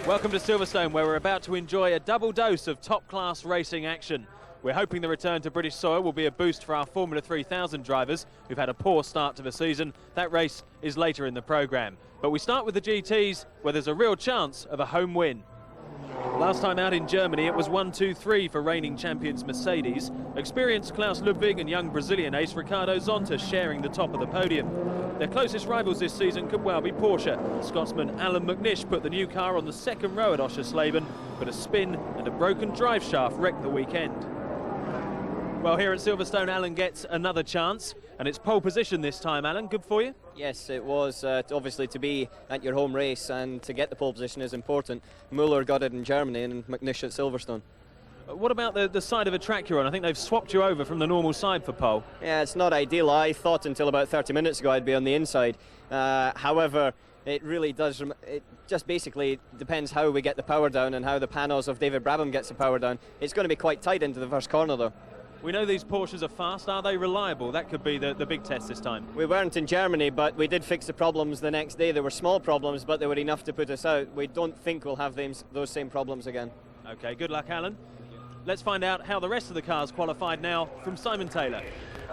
Welcome to Silverstone, where we're about to enjoy a double dose of top-class racing action. We're hoping the return to British soil will be a boost for our Formula 3000 drivers who've had a poor start to the season. That race is later in the programme. But we start with the GTs, where there's a real chance of a home win. Last time out in Germany, it was 1-2-3 for reigning champions Mercedes. Experienced Klaus Ludwig and young Brazilian ace Ricardo Zonta sharing the top of the podium. Their closest rivals this season could well be Porsche. Scotsman Alan McNish put the new car on the second row at Oschersleben, but a spin and a broken drive shaft wrecked the weekend. Well, here at Silverstone, Alan gets another chance, and it's pole position this time. Alan, good for you? Yes, it was. Obviously, to be at your home race and to get the pole position is important. Muller got it in Germany and McNish at Silverstone. What about the side of a track you're on? I think they've swapped you over from the normal side for pole. Yeah, it's not ideal. I thought until about 30 minutes ago I'd be on the inside. However, it really does, it just basically depends how we get the power down and how the panos of David Brabham gets the power down. It's going to be quite tight into the first corner though. We know these Porsches are fast. Are they reliable? That could be the big test this time. We weren't in Germany, but we did fix the problems the next day. They were small problems, but they were enough to put us out. We don't think we'll have those same problems again. Okay, good luck, Alan. Let's find out how the rest of the cars qualified now from Simon Taylor.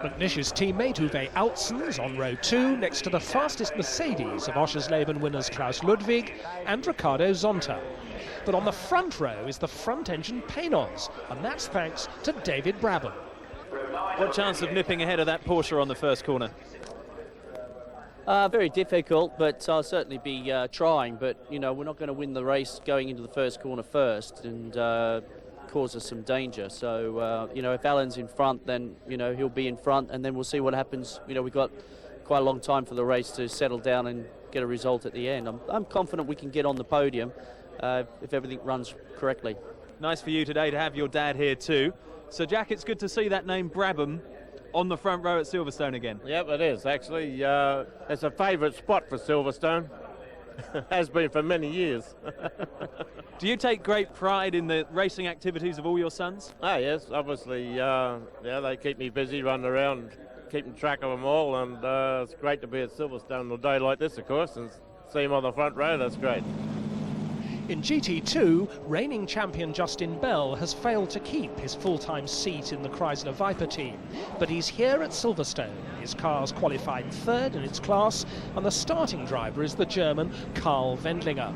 McNish's teammate Uwe Altson's on row 2 next to the fastest Mercedes of Oschersleben winners Klaus Ludwig and Ricardo Zonta. But on the front row is the front-engine Panos, and that's thanks to David Brabham. What chance of nipping ahead of that Porsche on the first corner? Very difficult, but I'll certainly be trying. But, you know, we're not going to win the race going into the first corner first and cause us some danger. So, you know, if Alan's in front, then, you know, he'll be in front, and then we'll see what happens. You know, we've got quite a long time for the race to settle down and get a result at the end. I'm confident we can get on the podium if everything runs correctly. Nice for you today to have your dad here too. So Jack, it's good to see that name Brabham on the front row at Silverstone again. Yep, it is actually. It's a favourite spot for Silverstone. Has been for many years. Do you take great pride in the racing activities of all your sons? Ah, yes, obviously. Yeah, they keep me busy running around, keeping track of them all, and it's great to be at Silverstone on a day like this, of course, and see him on the front row. That's great. In GT2, reigning champion Justin Bell has failed to keep his full-time seat in the Chrysler Viper team, but he's here at Silverstone. His car's qualified third in its class, and the starting driver is the German Karl Wendlinger.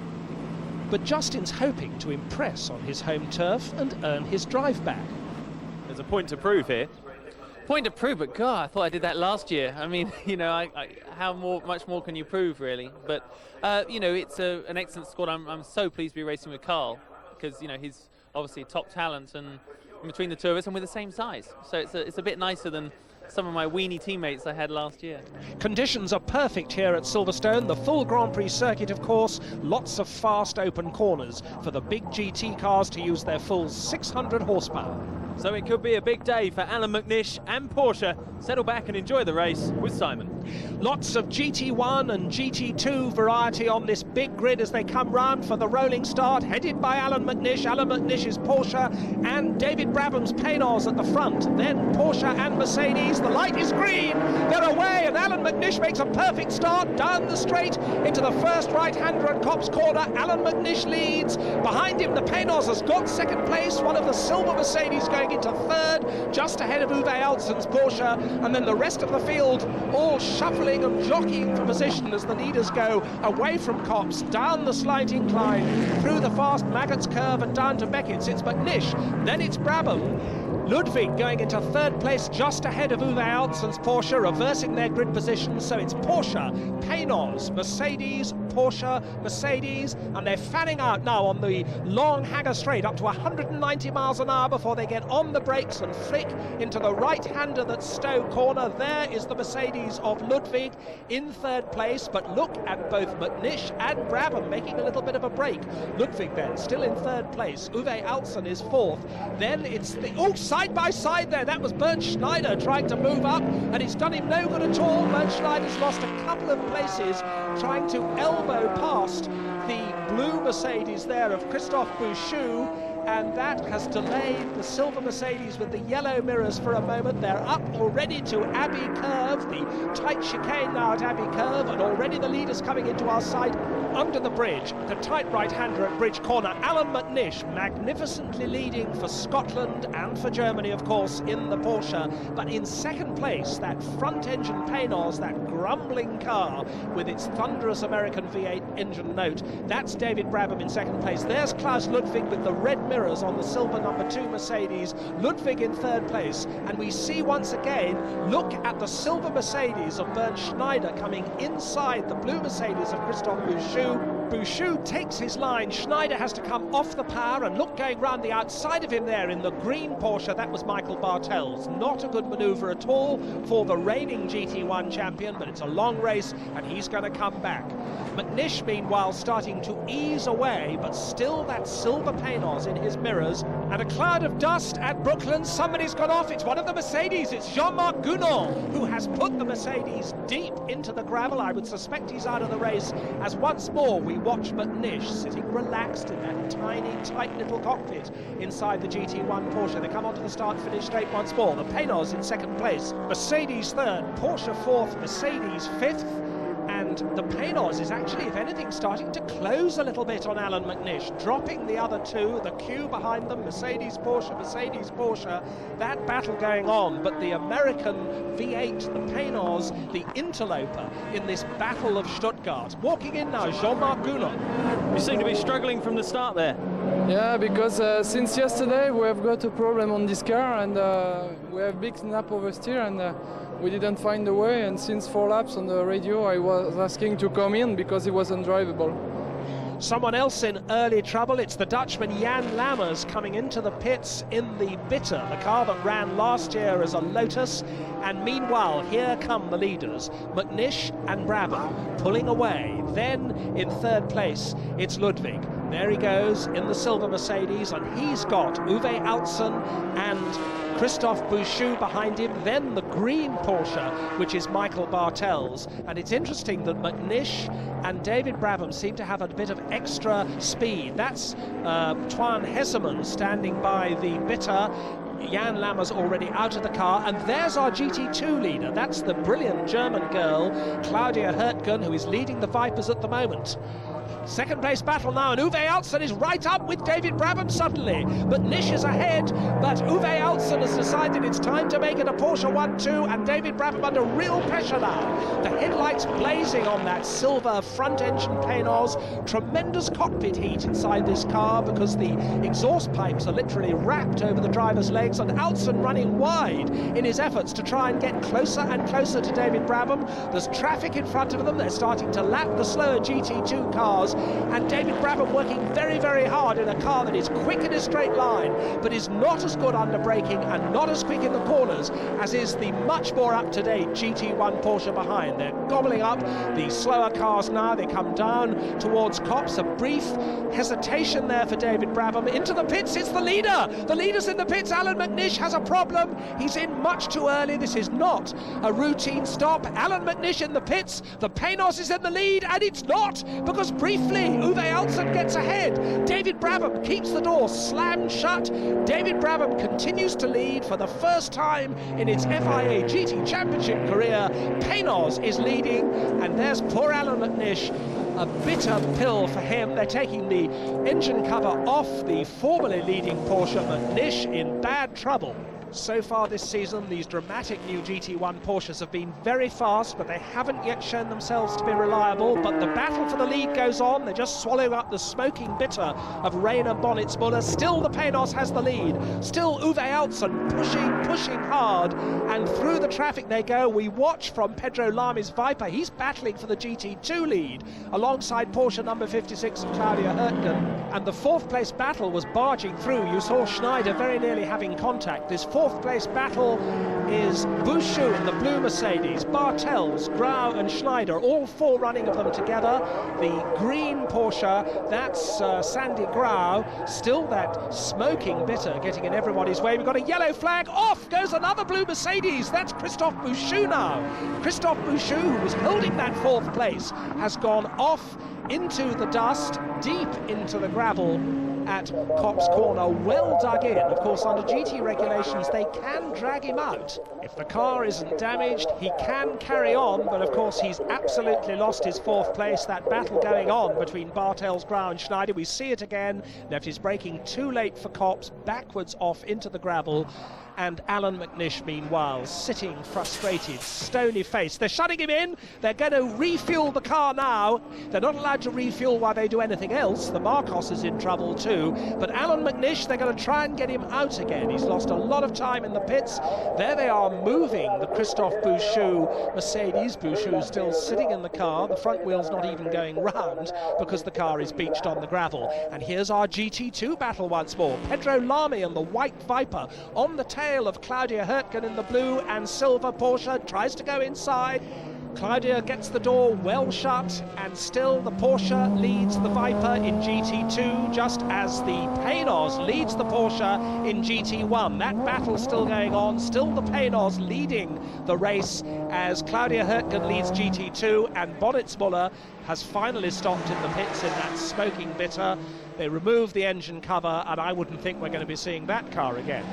But Justin's hoping to impress on his home turf and earn his drive back. There's a point to prove here. Point to prove, but God, I thought I did that last year. I mean, you know, much more can you prove, really? But, you know, it's an excellent squad. I'm so pleased to be racing with Karl because, you know, he's obviously a top talent, and in between the two of us, and we're the same size. So it's a bit nicer than some of my weenie teammates I had last year. Conditions are perfect here at Silverstone. The full Grand Prix circuit, of course. Lots of fast open corners for the big GT cars to use their full 600 horsepower. So it could be a big day for Alan McNish and Porsche. Settle back and enjoy the race with Simon. Lots of GT1 and GT2 variety on this big grid as they come round for the rolling start, headed by Alan McNish. Alan McNish's Porsche and David Brabham's Panos at the front. Then Porsche and Mercedes. The light is green. They're away, and Alan McNish makes a perfect start down the straight into the first right-hander at Copse Corner. Alan McNish leads. Behind him, the Panos has got second place. One of the silver Mercedes going into third, just ahead of Uwe Altson's Porsche, and then the rest of the field all shuffling and jockeying for position as the leaders go away from Copse, down the slight incline, through the fast Maggots curve and down to Beckett's. It's McNish, then it's Brabham. Ludwig going into third place just ahead of Uwe Altson's Porsche, reversing their grid positions, so it's Porsche, Panos, Mercedes, Porsche, Mercedes, and they're fanning out now on the long Hanger straight up to 190 miles an hour before they get on the brakes and flick into the right-hander that's Stowe Corner. There is the Mercedes of Ludwig in third place, but look at both McNish and Brabham making a little bit of a break. Ludwig then still in third place. Uwe Altsson is fourth. Then it's the side by side there. That was Bernd Schneider trying to move up, and it's done him no good at all. Bernd Schneider's lost a couple of places trying to elbow past the blue Mercedes there of Christophe Bouchou. and that has delayed the silver Mercedes with the yellow mirrors for a moment. They're up already to Abbey Curve, the tight chicane now at Abbey Curve, and already the leaders coming into our sight under the bridge, the tight right-hander at Bridge Corner. Alan McNish magnificently leading for Scotland and for Germany, of course, in the Porsche, but in second place, that front-engine Paynos, that grumbling car with its thunderous American V8 engine note. That's David Brabham in second place. There's Klaus Ludwig with the red mirrors on the silver number 2 Mercedes. Ludwig in third place, and we see once again, look at the silver Mercedes of Bernd Schneider coming inside the blue Mercedes of Christophe Bouchou. Bouchou takes his line. Schneider has to come off the power, and look, going round the outside of him there in the green Porsche, that was Michael Bartels. Not a good manoeuvre at all for the reigning GT1 champion, but it's a long race and he's going to come back. McNish, meanwhile, starting to ease away, but still that silver Paynos in his mirrors, and a cloud of dust at Brooklands. Somebody's gone off. It's one of the Mercedes. It's Jean-Marc Gounon who has put the Mercedes deep into the gravel. I would suspect he's out of the race, as once more we watch McNish sitting relaxed in that tiny, tight little cockpit inside the GT1 Porsche. They come onto the start-finish straight once more. The Paynos in second place, Mercedes third, Porsche fourth, Mercedes fifth. And the Paynos is actually, if anything, starting to close a little bit on Alan McNish, dropping the other two, the queue behind them, Mercedes, Porsche, that battle going on. But the American V8, the Paynos, the interloper in this battle of Stuttgart. Walking in now, Jean-Marc Gounon. You seem to be struggling from the start there. Yeah, because since yesterday we have got a problem on this car, and we have big snap oversteer, and we didn't find a way, and since 4 laps on the radio I was asking to come in because it was undrivable. Someone else in early trouble, it's the Dutchman Jan Lammers coming into the pits in the Bitter, the car that ran last year as a Lotus. And meanwhile, here come the leaders, McNish and Brabham pulling away. Then in third place, it's Ludwig. There he goes in the silver Mercedes, and he's got Uwe Altzen and Christophe Bouchou behind him. Then the green Porsche, which is Michael Bartels. And it's interesting that McNish and David Brabham seem to have a bit of extra speed. That's Twan Hesseman standing by the Bitter. Jan Lammers already out of the car, and there's our GT2 leader. That's the brilliant German girl, Claudia Hürtgen, who is leading the Vipers at the moment. Second place battle now, and Uwe Altzen is right up with David Brabham suddenly. But Nish is ahead, but Uwe Altzen has decided it's time to make it a Porsche 1-2, and David Brabham under real pressure now. The headlights blazing on that silver front-engine Paynos. Tremendous cockpit heat inside this car because the exhaust pipes are literally wrapped over the driver's legs, and Altzen running wide in his efforts to try and get closer and closer to David Brabham. There's traffic in front of them. They're starting to lap the slower GT2 cars, and David Brabham working very, very hard in a car that is quick in a straight line, but is not as good under braking and not as quick in the corners as is the much more up-to-date GT1 Porsche behind. They're gobbling up the slower cars now. They come down towards Copse. A brief hesitation there for David Brabham. Into the pits, it's the leader. The leader's in the pits. Alan McNish has a problem. He's in much too early. This is not a routine stop. Alan McNish in the pits. The Paynos is in the lead, and it's not, because briefly Uwe Altzen gets ahead. David Brabham keeps the door slammed shut. David Brabham continues to lead for the first time in its FIA GT Championship career. Paynos is leading, and there's poor Alan McNish. A bitter pill for him. They're taking the engine cover off the formerly leading Porsche. McNish in bad trouble. So far this season, these dramatic new GT1 Porsches have been very fast, but they haven't yet shown themselves to be reliable. But the battle for the lead goes on. They're just swallowing up the smoking bitter of Rainer Bonnitz-Muller. Still the Paynos has the lead. Still Uwe Altzen pushing hard, and through the traffic they go. We watch from Pedro Lami's Viper. He's battling for the GT2 lead alongside Porsche number 56 of Claudia Hürtgen. And the fourth place battle was barging through. You saw Schneider very nearly having contact. This fourth place battle is Bouchou in the blue Mercedes, Bartels, Grau and Schneider, all four running of them together. The green Porsche, that's Sandy Grau, still that smoking bitter getting in everybody's way. We've got a yellow flag. Off goes another blue Mercedes. That's Christophe Bouchou now. Christophe Bouchou, who was holding that fourth place, has gone off into the dust, deep into the gravel. at Copse Corner, well dug in. Of course, under GT regulations, they can drag him out. If the car isn't damaged, he can carry on, but of course he's absolutely lost his 4th place. That battle going on between Bartelsgrau and Schneider. We see it again. Left his braking too late for Copse, backwards off into the gravel. And Alan McNish, meanwhile, sitting frustrated, stony-faced. They're shutting him in. They're going to refuel the car now. They're not allowed to refuel while they do anything else. The Marcos is in trouble too. But Alan McNish, they're going to try and get him out again. He's lost a lot of time in the pits. There they are moving the Christophe Bouchou Mercedes. Bouchou still sitting in the car. The front wheel's not even going round because the car is beached on the gravel. And here's our GT2 battle once more. Pedro Lamy and the White Viper on the tail of Claudia Hurtgen in the blue and silver Porsche, tries to go inside. Claudia gets the door well shut, and still the Porsche leads the Viper in GT2, just as the Paynos leads the Porsche in GT1. That battle still going on, still the Paynos leading the race as Claudia Hurtgen leads GT2, and Bonnetsmuller has finally stopped in the pits in that smoking bitter. They remove the engine cover, and I wouldn't think we're going to be seeing that car again.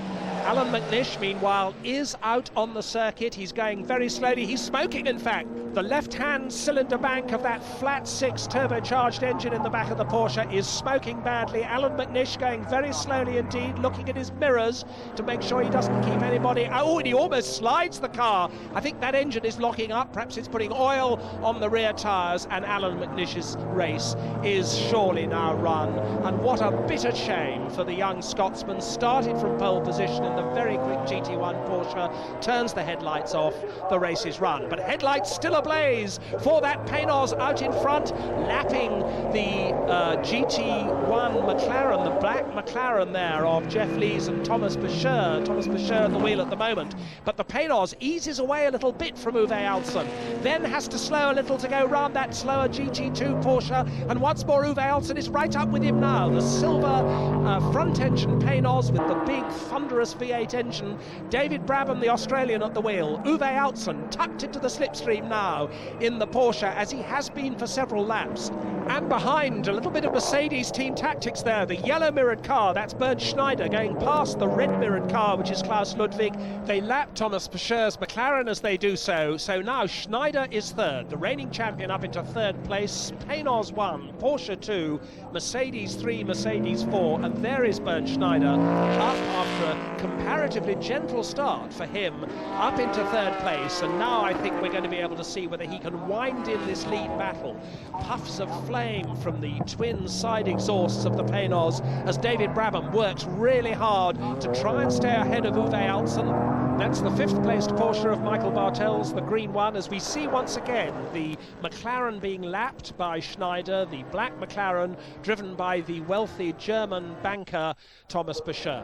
Alan McNish, meanwhile, is out on the circuit. He's going very slowly. He's smoking, in fact. The left-hand cylinder bank of that flat 6 turbocharged engine in the back of the Porsche is smoking badly. Alan McNish going very slowly indeed, looking at his mirrors to make sure he doesn't keep anybody. Oh, and he almost slides the car. I think that engine is locking up. Perhaps it's putting oil on the rear tyres, and Alan McNish's race is surely now run. And what a bitter shame for the young Scotsman. Started from pole position in the very quick GT1 Porsche, turns the headlights off, the race is run. But headlights still ablaze for that Paynos out in front, lapping the GT1 McLaren, the black McLaren there of Jeff Lees and Thomas Boucher. Thomas Boucher at the wheel at the moment. But the Paynos eases away a little bit from Uwe Alsen, then has to slow a little to go round that slower GT2 Porsche, and once more Uwe Alsen is right up with him now. The silver front engine Paynos with the big thunderous V8 engine. David Brabham, the Australian, at the wheel. Uwe Alsen tucked into the slipstream now in the Porsche, as he has been for several laps. And behind, a little bit of Mercedes team tactics there. The yellow mirrored car, that's Bernd Schneider, going past the red mirrored car, which is Klaus Ludwig. They lap Thomas Boucher's McLaren as they do so. So now Schneider is third, the reigning champion up into third place. Paynos 1, Porsche 2, Mercedes 3, Mercedes 4, and there is Bernd Schneider up after a comparatively gentle start for him, up into third place. And now I think we're going to be able to see whether he can wind in this lead battle. Puffs of flame from the twin side exhausts of the Paynos as David Brabham works really hard to try and stay ahead of Uwe Alsen. That's the 5th placed Porsche of Michael Bartels, the green one, as we see once again the McLaren being lapped by Schneider, the black McLaren driven by the wealthy German banker Thomas Boucher.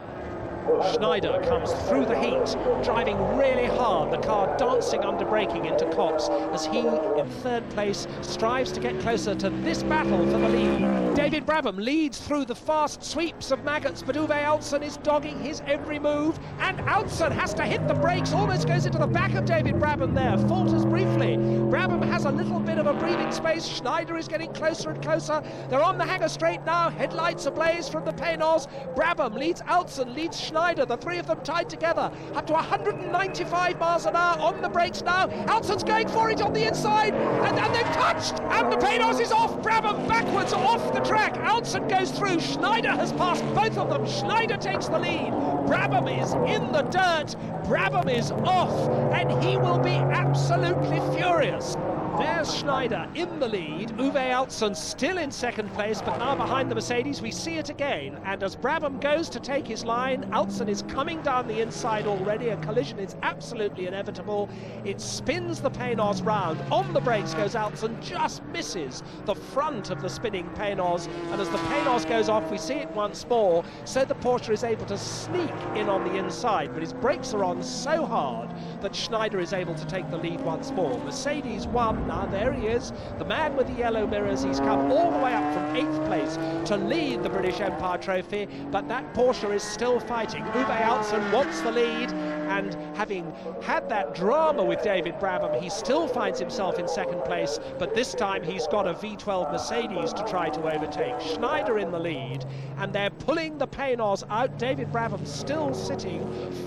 Schneider comes through the heat, driving really hard, the car dancing under braking into Copse as he, in third place, strives to get closer to this battle for the lead. David Brabham leads through the fast sweeps of maggots, but Uwe Alsen is dogging his every move, and Alsen has to hit the brakes, almost goes into the back of David Brabham there, falters briefly. Brabham has a little bit of a breathing space. Schneider is getting closer and closer. They're on the Hanger Straight now, headlights ablaze from the Paynos. Brabham leads Alsen, leads Schneider, the three of them tied together up to 195 miles an hour on the brakes now. Alsen's going for it on the inside, and they've touched, and the Paynos is off. Brabham backwards off the track. Alsen goes through. Schneider has passed both of them. Schneider takes the lead. Brabham is in the dirt. Brabham is off, and he will be absolutely furious. There's Schneider in the lead. Uwe Alsen still in second place, but now behind the Mercedes. We see it again, and as Brabham goes to take his line, Alsen is coming down the inside already. A collision is absolutely inevitable. It spins the Paynos round. On the brakes goes Alsen, just misses the front of the spinning Paynos, and as the Paynos goes off, we see it once more. So the Porsche is able to sneak in on the inside, but his brakes are on so hard that Schneider is able to take the lead once more. Mercedes 1, Brabham now. There he is, the man with the yellow mirrors. He's come all the way up from 8th place to lead the British Empire Trophy, but that Porsche is still fighting. Uwe Altsson wants the lead, and having had that drama with David Brabham, he still finds himself in 2nd place, but this time he's got a V12 Mercedes to try to overtake. Schneider in the lead, and they're pulling the Paynos out. David Brabham still sitting,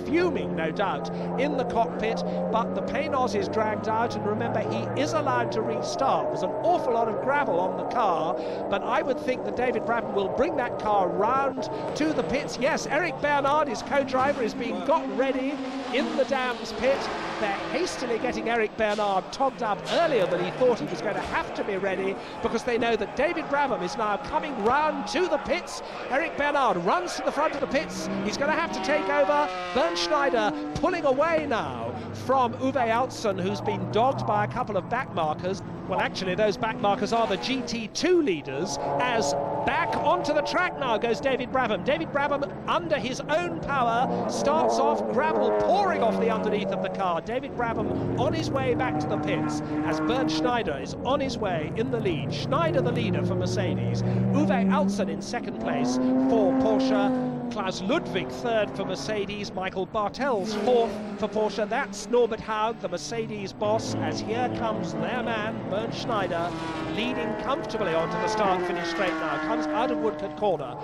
fuming no doubt, in the cockpit, but the Paynos is dragged out, and remember, he is allowed to restart. There's an awful lot of gravel on the car, but I would think that David Brabham will bring that car round to the pits. Yes, Eric Bernard, his co-driver, is being got ready in the Dams pit. They're hastily getting Eric Bernard togged up earlier than he thought he was going to have to be ready, because they know that David Brabham is now coming round to the pits. Eric Bernard runs to the front of the pits. He's going to have to take over. Bernd Schneider pulling away now from Uwe Altsson, who's been dogged by a couple of backmarkers. Well, actually, those backmarkers are the GT2 leaders, as back onto the track now goes David Brabham. David Brabham, under his own power, starts off, gravel pouring off the underneath of the car. David Brabham on his way back to the pits, as Bernd Schneider is on his way in the lead. Schneider the leader for Mercedes, Uwe Altsson in 2nd place for Porsche, Klaus Ludwig 3rd for Mercedes, Michael Bartels 4th for Porsche. That's Norbert Haug, the Mercedes boss, as here comes their man, Bernd Schneider, leading comfortably onto the start-finish straight now. Comes out of Woodcote Corner,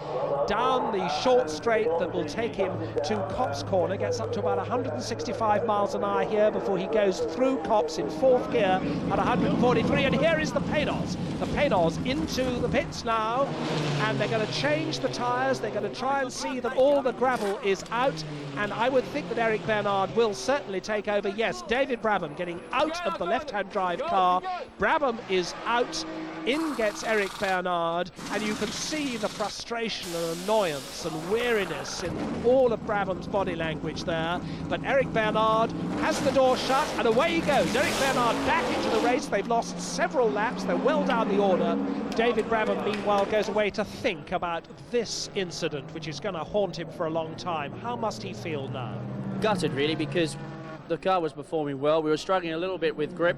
down the short straight that will take him to Copse Corner, gets up to about 165 miles an hour here before he goes through Copse in 4th gear at 143, and here is the Paynos. The Paynos into the pits now, and they're going to change the tyres. They're going to try and see that all the gravel is out, and I would think that Eric Bernard will certainly take over. Yes, David Brabham getting out of the left-hand drive car. Brabham is out. In gets Eric Bernard, and you can see the frustration and annoyance and weariness in all of Brabham's body language there. But Eric Bernard has the door shut, and away he goes. Eric Bernard back into the race. They've lost several laps. They're well down the order. David Brabham, meanwhile, goes away to think about this incident, which is going to haunt him for a long time. How must he feel now? Gutted, really, because the car was performing well. We were struggling a little bit with grip.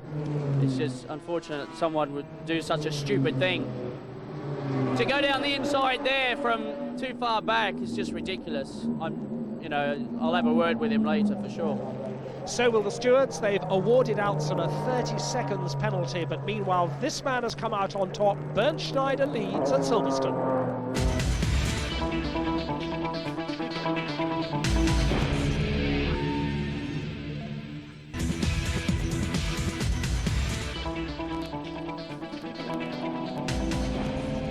It's just unfortunate someone would do such a stupid thing. To go down the inside there from too far back is just ridiculous. I'll have a word with him later for sure. So will the stewards. They've awarded Altsson a 30 seconds penalty, but meanwhile this man has come out on top. Bernd Schneider leads at Silverstone.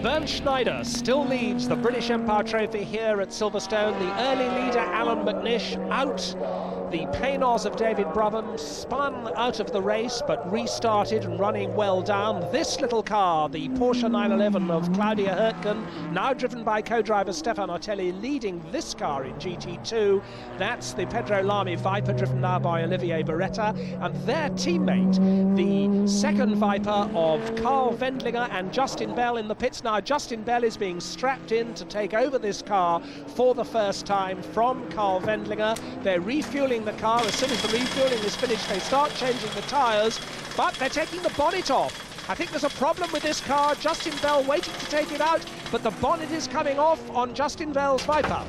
Bernd Schneider still leads the British Empire Trophy here at Silverstone. The early leader, Alan McNish, out. The Paynos of David Brabham spun out of the race, but restarted and running well down. This little car, the Porsche 911 of Claudia Hürtgen, now driven by co-driver Stefan Otelli, leading this car in GT2. That's the Pedro Lamy Viper, driven now by Olivier Beretta, and their teammate, the second Viper of Carl Wendlinger and Justin Bell in the pits now. Justin Bell is being strapped in to take over this car for the first time from Carl Wendlinger. They're refueling the car. As soon as the refueling is finished, they start changing the tyres, but they're taking the bonnet off. I think there's a problem with this car. Justin Bell waiting to take it out, but the bonnet is coming off on Justin Bell's Viper.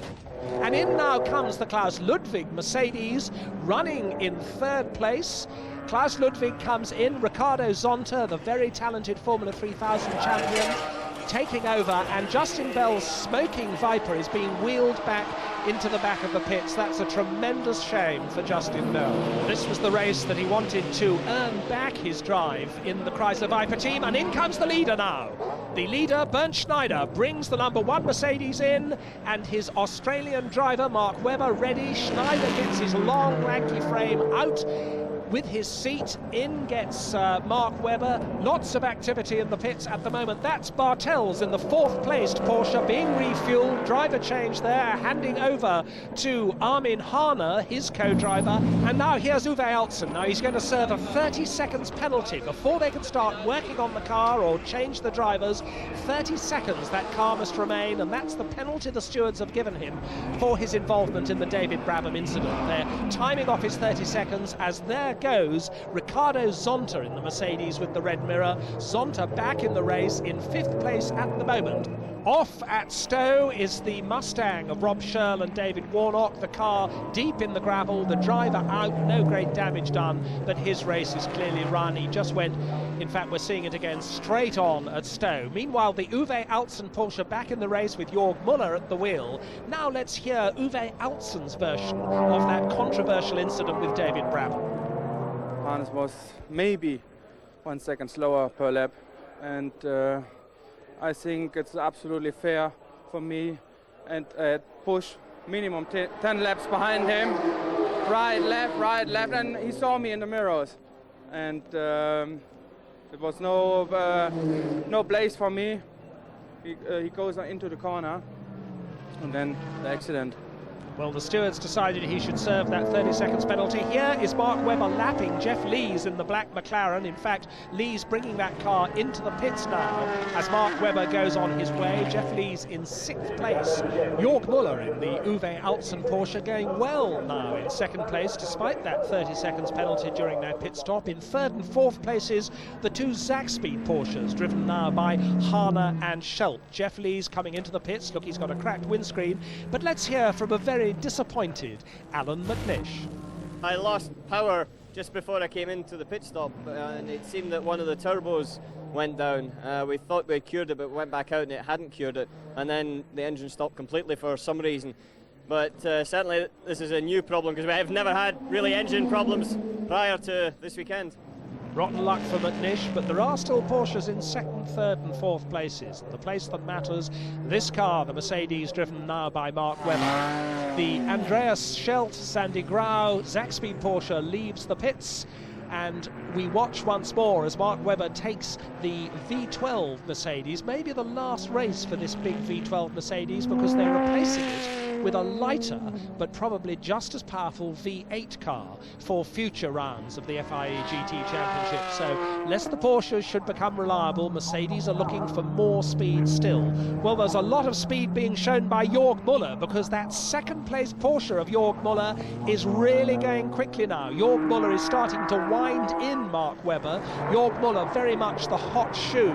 And in now comes the Klaus Ludwig Mercedes, running in 3rd place. Klaus Ludwig comes in, Ricardo Zonta, the very talented Formula 3000 champion, taking over, and Justin Bell's smoking Viper is being wheeled back into the back of the pits. That's a tremendous shame for Justin Bell. This was the race that he wanted to earn back his drive in the Chrysler Viper team, and in comes the leader now. The leader, Bernd Schneider, brings the number 1 Mercedes in, and his Australian driver, Mark Webber, ready. Schneider gets his long, lanky frame out with his seat. In gets Mark Webber. Lots of activity in the pits at the moment. That's Bartels in the 4th placed Porsche being refueled. Driver change there, handing over to Armin Hahner, his co-driver. And now here's Uwe Altsson. Now he's going to serve a 30 seconds penalty before they can start working on the car or change the drivers. 30 seconds that car must remain, and that's the penalty the stewards have given him for his involvement in the David Brabham incident. They're timing off his 30 seconds as they're goes Ricardo Zonta in the Mercedes with the red mirror. Zonta back in the race in 5th place at the moment. Off at Stowe is the Mustang of Rob Shirl and David Warnock. The car deep in the gravel, the driver out, no great damage done, but his race is clearly run. He just went, in fact we're seeing it again, straight on at Stowe. Meanwhile, the Uwe Altsen Porsche back in the race with Jörg Müller at the wheel. Now let's hear Uwe Altsen's version of that controversial incident with David Brabham. Hans was maybe 1 second slower per lap, and I think it's absolutely fair for me and push minimum 10 laps behind him. Right, left, and he saw me in the mirrors. And it was no place for me. He goes into the corner, and then the accident. Well, the stewards decided he should serve that 30 seconds penalty. Here is Mark Webber lapping Jeff Lees in the black McLaren. In fact, Lees bringing that car into the pits now as Mark Webber goes on his way. Jeff Lees in 6th place. Jörg Müller in the Uwe Altsen Porsche going well now in 2nd place despite that 30 seconds penalty during their pit stop. In 3rd and 4th places, the 2 Zack-Speed Porsches driven now by Harner and Schelt. Jeff Lees coming into the pits. Look, he's got a cracked windscreen. But let's hear from a very disappointed Alan McNish. I lost power just before I came into the pit stop, and it seemed that one of the turbos went down. We thought we had cured it, but went back out and it hadn't cured it, and then the engine stopped completely for some reason. But certainly this is a new problem because we have never had really engine problems prior to this weekend. Rotten luck for McNish, but there are still Porsches in 2nd, 3rd and 4th places. The place that matters, this car, the Mercedes, driven now by Mark Webber. The Andreas Schelt, Sandy Grau, Zack-Speed Porsche leaves the pits, and we watch once more as Mark Webber takes the V12 Mercedes, maybe the last race for this big V12 Mercedes, because they're replacing it with a lighter but probably just as powerful V8 car for future rounds of the FIA GT Championship. So lest the Porsches should become reliable, Mercedes are looking for more speed still. Well, there's a lot of speed being shown by Jörg Müller, because that 2nd place Porsche of Jörg Müller is really going quickly now. Jörg Müller is starting to wind in Mark Webber. Jörg Müller very much the hot shoe,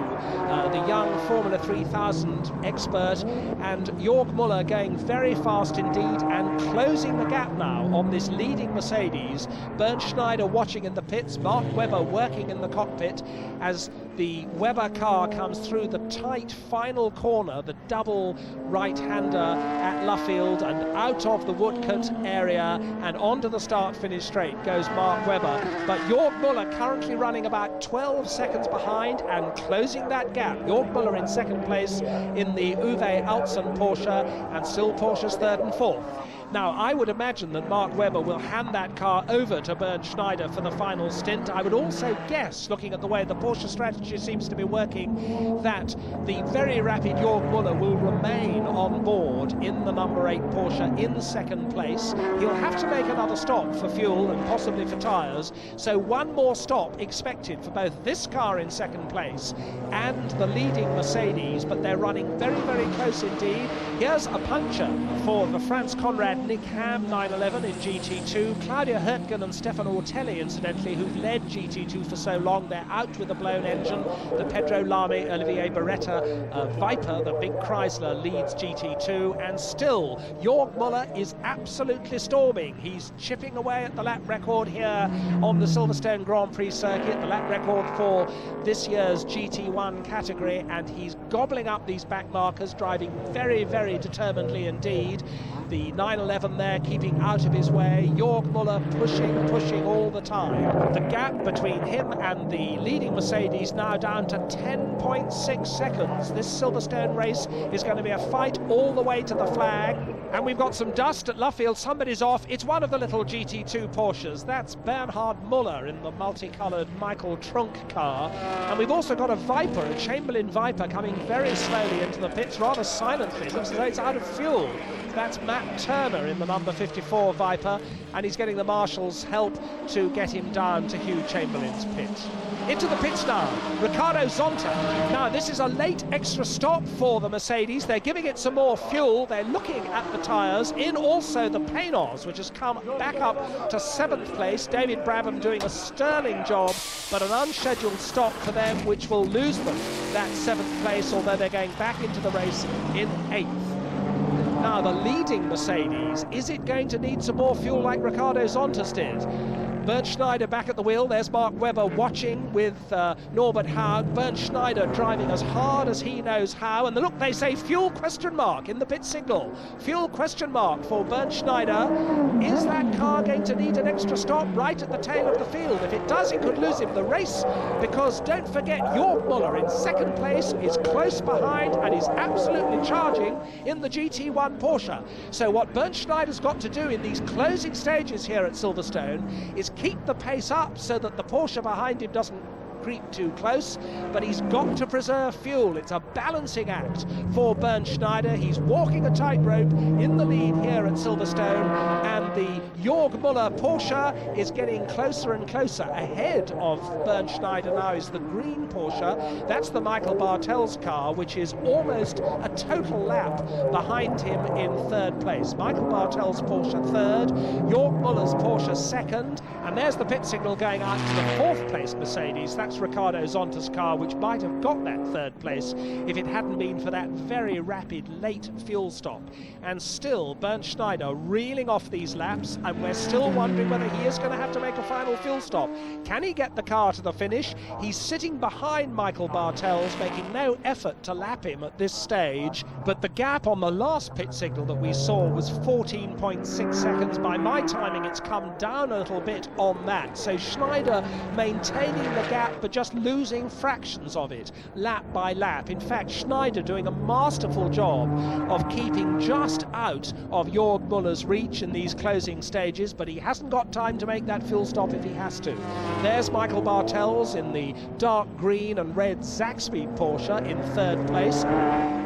the young Formula 3000 expert, and Jörg Müller going very fast indeed and closing the gap now on this leading Mercedes. Bernd Schneider watching in the pits, Mark Webber working in the cockpit as the Webber car comes through the tight final corner, the double right-hander at Luffield, and out of the Woodcote area and onto the start-finish straight goes Mark Webber. But Jörg Müller currently running about 12 seconds behind and closing that gap. Jörg Müller in 2nd place in the Uwe Altsen Porsche, and still Porsche's 3rd and 4th. Now, I would imagine that Mark Webber will hand that car over to Bernd Schneider for the final stint. I would also guess, looking at the way the Porsche strategy seems to be working, that the very rapid Jörg Müller will remain on board in the number 8 Porsche in 2nd place. He'll have to make another stop for fuel and possibly for tyres, so one more stop expected for both this car in 2nd place and the leading Mercedes, but they're running very, very close indeed. Here's a puncture for the Franz Conrad Nick Ham 911 in GT2. Claudia Hurtgen and Stefan Ortelli, incidentally, who've led GT2 for so long, they're out with a blown engine. The Pedro Lamy Olivier Beretta Viper, the big Chrysler, leads GT2, and still Jörg Müller is absolutely storming. He's chipping away at the lap record here on the Silverstone Grand Prix circuit, the lap record for this year's GT1 category, and he's gobbling up these back markers, driving very, very determinedly indeed. The 911 there keeping out of his way. Jörg Müller pushing all the time. The gap between him and the leading Mercedes now down to 10.6 seconds. This Silverstone race is going to be a fight all the way to the flag. And we've got some dust at Luffield. Somebody's off. It's one of the little GT2 Porsches. That's Bernhard Müller in the multicoloured Michael Trunk car. And we've also got a Viper, a Chamberlain Viper, coming very slowly into the pits, rather silently. Looks as though it's out of fuel. That's Matt Turner in the number 54 Viper, and he's getting the marshals' help to get him down to Hugh Chamberlain's pit. Into the pits now, Ricardo Zonta. Now this is a late extra stop for the Mercedes. They're giving it some more fuel. They're looking at the tyres, in also the Panos, which has come back up to 7th place. David Brabham doing a sterling job, but an unscheduled stop for them, which will lose them that 7th place, although they're going back into the race in 8th. Now the leading Mercedes, is it going to need some more fuel like Ricardo Zontas did? Bernd Schneider back at the wheel. There's Mark Webber watching with Norbert Haug. Bernd Schneider driving as hard as he knows how. And look, they say fuel question mark in the pit signal. Fuel question mark for Bernd Schneider. Is that car going to need an extra stop right at the tail of the field? If it does, it could lose him the race, because don't forget, Jörg Müller in 2nd place is close behind and is absolutely charging in the GT1 Porsche. So what Bernd Schneider's got to do in these closing stages here at Silverstone is keep the pace up so that the Porsche behind him doesn't creep too close, but he's got to preserve fuel. It's a balancing act for Bernd Schneider. He's walking a tightrope in the lead here at Silverstone, and the Jörg Müller Porsche is getting closer and closer. Ahead of Bernd Schneider now is the green Porsche. That's the Michael Bartel's car, which is almost a total lap behind him in 3rd place. Michael Bartel's Porsche 3rd, Jörg Müller's Porsche 2nd, and there's the pit signal going out to the 4th place Mercedes. That's Ricardo Zonta's car, which might have got that 3rd place if it hadn't been for that very rapid late fuel stop. And still Bernd Schneider reeling off these laps, and we're still wondering whether he is going to have to make a final fuel stop. Can he get the car to the finish? He's sitting behind Michael Bartels, making no effort to lap him at this stage, but the gap on the last pit signal that we saw was 14.6 seconds. By my timing, it's come down a little bit on that. So Schneider maintaining the gap, but just losing fractions of it, lap by lap. In fact, Schneider doing a masterful job of keeping just out of Jörg Müller's reach in these closing stages, but he hasn't got time to make that fuel stop if he has to. There's Michael Bartels in the dark green and red Zaxby Porsche in 3rd place.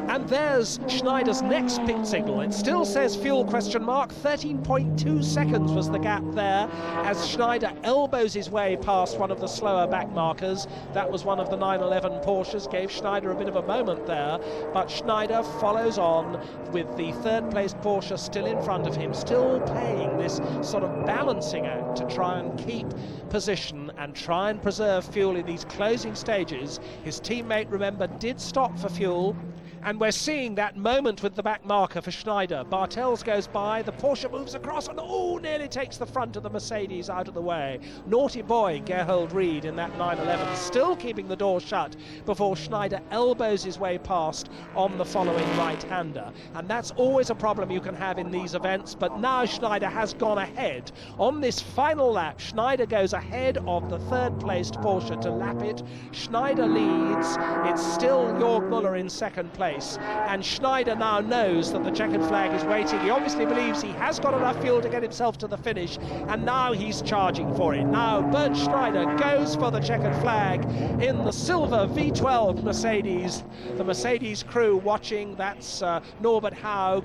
And there's Schneider's next pit signal. It still says fuel question mark. 13.2 seconds was the gap there as Schneider elbows his way past one of the slower back markers. That was one of the 911 Porsches, gave Schneider a bit of a moment there, but Schneider follows on with the 3rd placed Porsche still in front of him, still playing this sort of balancing act to try and keep position and try and preserve fuel in these closing stages. His teammate, remember, did stop for fuel, and we're seeing that moment with the back marker for Schneider. Bartels goes by, the Porsche moves across, and nearly takes the front of the Mercedes out of the way. Naughty boy Gerhold Ried in that 911, still keeping the door shut before Schneider elbows his way past on the following right-hander. And that's always a problem you can have in these events, but now Schneider has gone ahead. On this final lap, Schneider goes ahead of the 3rd placed Porsche to lap it. Schneider leads. It's still Jörg Müller in 2nd place. And Schneider now knows that the checkered flag is waiting. He obviously believes he has got enough fuel to get himself to the finish, and now he's charging for it. Now Bernd Schneider goes for the checkered flag in the silver V12 Mercedes. The Mercedes crew watching. That's Norbert Haug,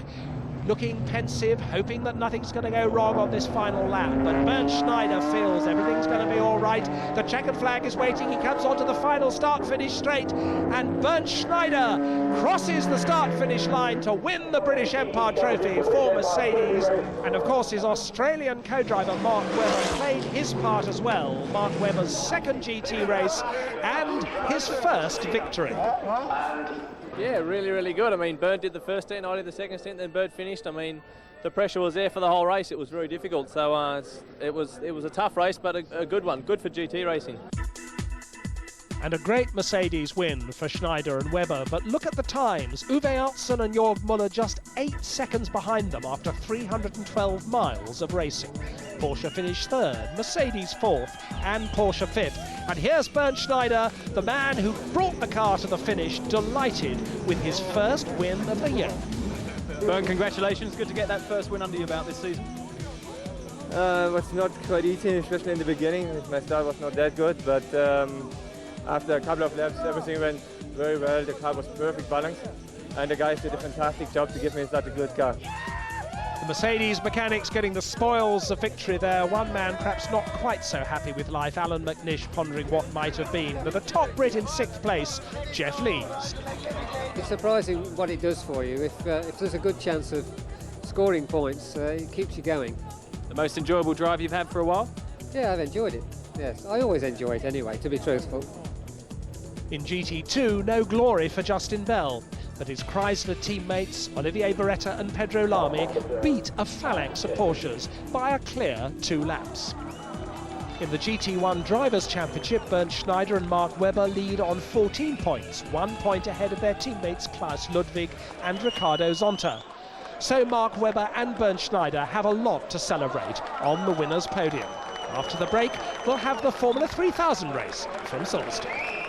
looking pensive, hoping that nothing's going to go wrong on this final lap. But Bernd Schneider feels everything's going to be all right. The checkered flag is waiting. He comes onto the final start-finish straight, and Bernd Schneider crosses the start-finish line to win the British Empire Trophy for Mercedes. And of course, his Australian co-driver Mark Webber played his part as well. Mark Webber's 2nd GT race and his 1st victory. Yeah, really, really good. I mean, Bernd did the first stint, I did the second stint, then Bernd finished. I mean, the pressure was there for the whole race. It was very difficult. So it was a tough race, but a good one. Good for GT racing. And a great Mercedes win for Schneider and Webber. But look at the times. Uwe Altzen and Jörg Müller just 8 seconds behind them after 312 miles of racing. Porsche finished 3rd, Mercedes 4th, and Porsche 5th. And here's Bernd Schneider, the man who brought the car to the finish, delighted with his 1st win of the year. Bernd, congratulations. Good to get that 1st win under your belt this season. It was not quite easy, especially in the beginning. My start was not that good, but after a couple of laps, everything went very well. The car was perfect balance, and the guys did a fantastic job to give me such a good car. The Mercedes mechanics getting the spoils of victory there. One man perhaps not quite so happy with life, Alan McNish, pondering what might have been. But the top Brit in 6th place, Jeff Lees. It's surprising what it does for you. If there's a good chance of scoring points, it keeps you going. The most enjoyable drive you've had for a while? Yeah, I've enjoyed it. Yes, I always enjoy it anyway, to be truthful. In GT2, no glory for Justin Bell, but his Chrysler teammates Olivier Beretta and Pedro Lamy beat a phalanx of Porsches by a clear 2 laps. In the GT1 Drivers' Championship, Bernd Schneider and Mark Webber lead on 14 points, 1 point ahead of their teammates Klaus Ludwig and Ricardo Zonta. So Mark Webber and Bernd Schneider have a lot to celebrate on the winner's podium. After the break, we'll have the Formula 3000 race from Silverstone.